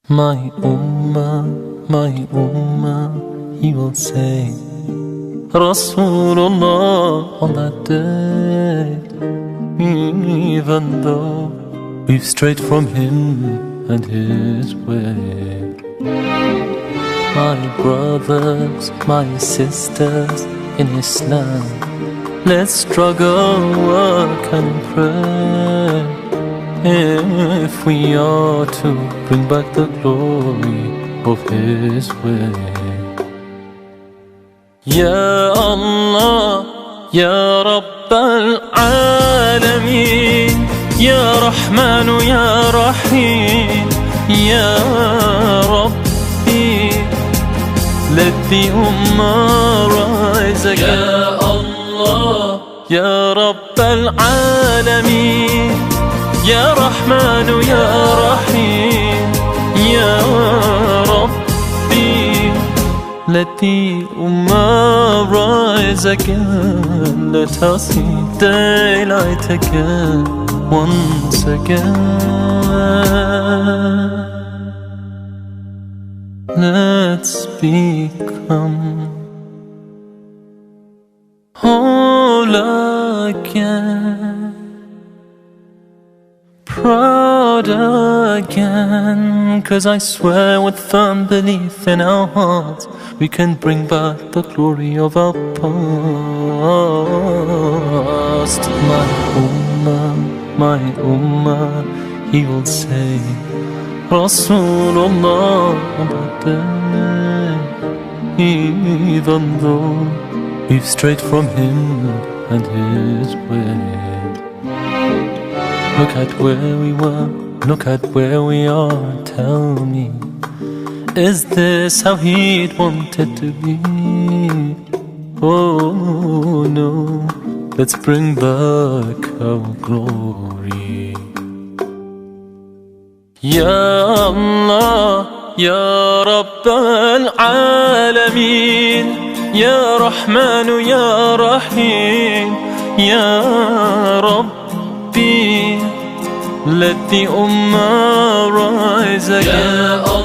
my ummah, he will say, Rasulullah on that day. Even though we've strayed from him and his way. My brothers, my sisters in Islam, let's struggle, work and pray, if we are to bring back the glory of his way. Ya Allah, Ya Rabb al-Alamin, Ya Rahman, Ya Rahim, Ya Rabbi, let the Ummah rise again. Ya Allah, Ya Rabb al-Alamin, Ya Rahman, Ya Rahim, Ya Rabbi, let the Ummah rise again. Let us see daylight again, once again. Let's become whole again, proud again. 'Cause I swear with firm belief in our hearts, we can bring back the glory of our past. My ummah, he will say, Rasulullah on that day. Even though we've strayed from him and his way. Look at where we were, look at where we are. Tell me, is this how he'd wanted to be? Oh no, let's bring back our glory. Ya Allah, Ya Rabb al-Alamin, Ya Rahman, Ya Rahim, Ya Rabbi, let the Ummah rise again.